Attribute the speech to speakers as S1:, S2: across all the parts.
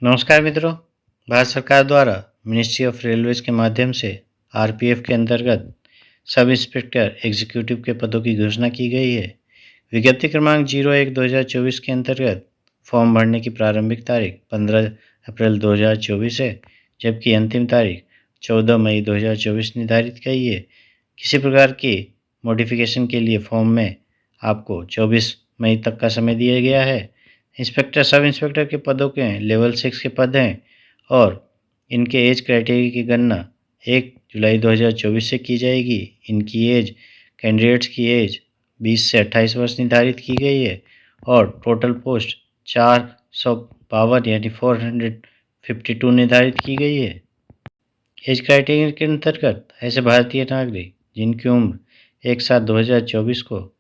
S1: नमस्कार मित्रों। भारत सरकार द्वारा मिनिस्ट्री ऑफ रेलवेज के माध्यम से आरपीएफ के अंतर्गत सब इंस्पेक्टर एग्जीक्यूटिव के पदों की घोषणा की गई है। विज्ञप्ति क्रमांक 01/2024 के अंतर्गत फॉर्म भरने की प्रारंभिक तारीख 15 अप्रैल 2024 है, जबकि अंतिम तारीख 14 मई 2024 निर्धारित की है। किसी प्रकार की मॉडिफिकेशन के लिए फॉर्म में आपको 24 मई तक का समय दिया गया है। इंस्पेक्टर सब इंस्पेक्टर के पदों के लेवल 6 के पद हैं और इनके एज क्राइटेरिया की गणना 1 जुलाई 2024 से की जाएगी। इनकी एज कैंडिडेट्स की एज 20 से 28 वर्ष निर्धारित की गई है और टोटल पोस्ट 452 यानी 452 निर्धारित की गई है। एज क्राइटेरिया के अंतर्गत ऐसे भारतीय नागरिक जिनकी उम्र 1/7/2024 को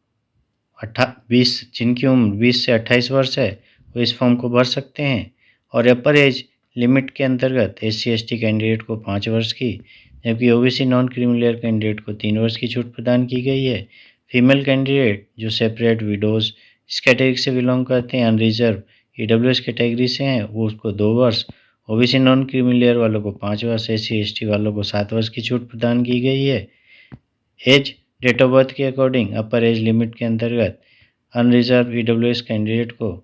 S1: 20 से 28 वर्ष है, वो इस फॉर्म को भर सकते हैं। और अपर एज लिमिट के अंतर्गत SC/ST कैंडिडेट को 5 वर्ष की, जबकि OBC नॉन क्रीमी कैंडिडेट को 3 वर्ष की छूट प्रदान की गई है। फीमेल कैंडिडेट जो सेपरेट विडोज इस कैटेगरी से बिलोंग करते हैं, अनरिजर्व EWS कैटेगरी से हैं, वो उसको 2 वर्ष, OBC नॉन क्रीमी वालों को 5 वर्ष, SC/ST वालों को 7 वर्ष की छूट प्रदान की गई है। एज डेट ऑफ बर्थ के अकॉर्डिंग अपर एज लिमिट के अंतर्गत अनरिजर्व EWS कैंडिडेट को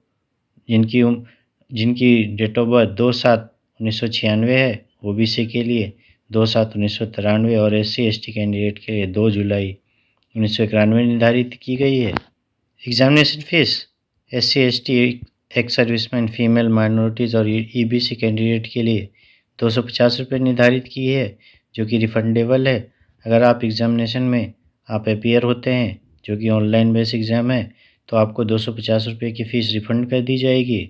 S1: जिनकी डेट ऑफ बर्थ 2/7/1996 है, OBC के लिए 2/7/1993 और SC/ST कैंडिडेट के लिए 2 जुलाई 1991 निर्धारित की गई है। Examination fees SC/ST ex serviceman, female minorities और EBC कैंडिडेट के लिए 250 रुपये निर्धारित की है, जो कि रिफंडेबल है। अगर आप एग्जामिनेशन में आप अपीयर होते हैं, जो कि ऑनलाइन बेस एग्ज़ाम है, तो आपको 250 रुपये की फ़ीस रिफ़ंड कर दी जाएगी।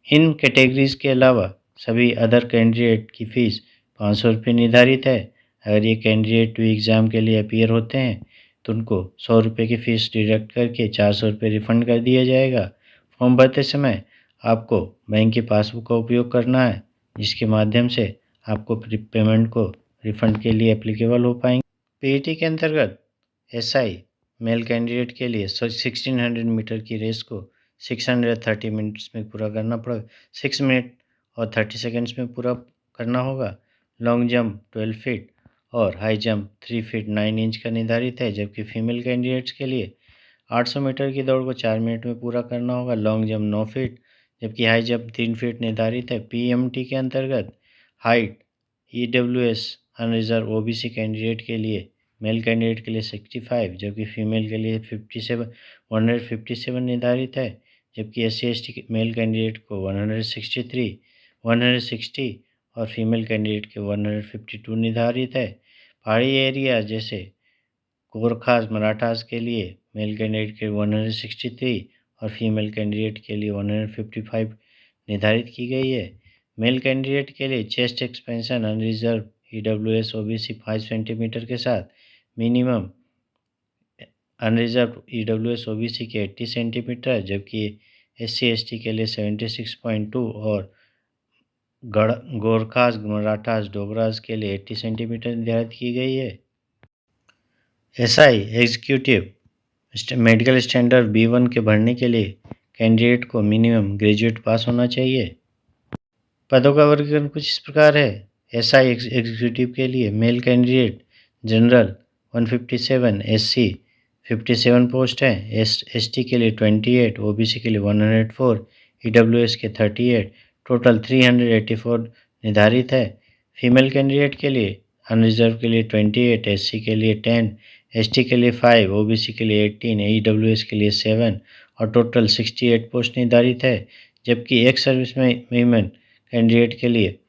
S1: इन कैटेगरीज़ के अलावा सभी अदर कैंडिडेट की फ़ीस 500 रुपये निर्धारित है। अगर ये कैंडिडेट एग्ज़ाम के लिए अपीयर होते हैं तो उनको 100 रुपये की फ़ीस डिडक्ट करके 400 रुपये रिफ़ंड कर दिया जाएगा। फॉर्म भरते समय आपको बैंक की पासबुक का उपयोग करना है, जिसके माध्यम से आपको पेमेंट को रिफ़ंड के लिए एप्लीकेबल हो पाएंगे। PET के अंतर्गत SI मेल कैंडिडेट के लिए 1600 मीटर की रेस को 630 मिनट्स में पूरा करना पड़ेगा, 6 मिनट और 30 सेकंड्स में पूरा करना होगा। लॉन्ग जंप 12 फीट और हाई जंप 3 फीट 9 इंच का निर्धारित है, जबकि फीमेल कैंडिडेट्स के लिए 800 मीटर की दौड़ को 4 मिनट में पूरा करना होगा। लॉन्ग जंप 9 फीट जबकि हाई जंप 3 फीट निर्धारित है। PMT के अंतर्गत height EWS unreserved OBC candidate के लिए मेल कैंडिडेट के लिए 65 जबकि फीमेल के लिए 157 निर्धारित है, जबकि SC/ST मेल कैंडिडेट को 160 और फीमेल कैंडिडेट के 152 निर्धारित है। पहाड़ी एरिया जैसे गोरखास मराठास के लिए मेल कैंडिडेट के 163 और फीमेल कैंडिडेट के लिए 155 निर्धारित की गई है। मेल कैंडिडेट के लिए chest expansion unreserved EWS OBC 5 centimetre के साथ मिनिमम अनरिजर्व EWS OBC के 80 सेंटीमीटर, जबकि SC/ST के लिए 76.2 और गोरखास मराठास डोगरास के लिए 80 सेंटीमीटर निर्धारित की गई है। SI executive medical standard B1 के भरने के लिए कैंडिडेट को मिनिमम ग्रेजुएट पास होना चाहिए। पदों का वर्गीकरण कुछ इस प्रकार है। SI एग्जीक्यूटिव के लिए male candidate general 157, SC 57 post हैं, ST के लिए 28, OBC के लिए 104, EWS के 38, टोटल 384 निर्धारित है। फीमेल कैंडिडेट के लिए अनरिजर्व के लिए 28, SC के लिए 10, ST के लिए 5, OBC के लिए 18, EWS के लिए 7 और टोटल 68 पोस्ट निर्धारित है, जबकि एक्स सर्विसमैन कैंडिडेट के लिए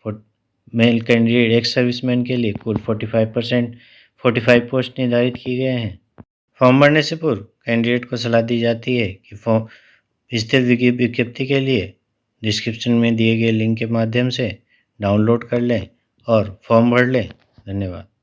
S1: मेल कैंडिडेट एक्स सर्विसमैन के लिए कुल 45 पोस्ट निर्धारित किए गए हैं। फॉर्म भरने से पूर्व कैंडिडेट को सलाह दी जाती है कि फॉर्म विस्तृत विज्ञप्ति के लिए डिस्क्रिप्शन में दिए गए लिंक के माध्यम से डाउनलोड कर लें और फॉर्म भर लें। धन्यवाद।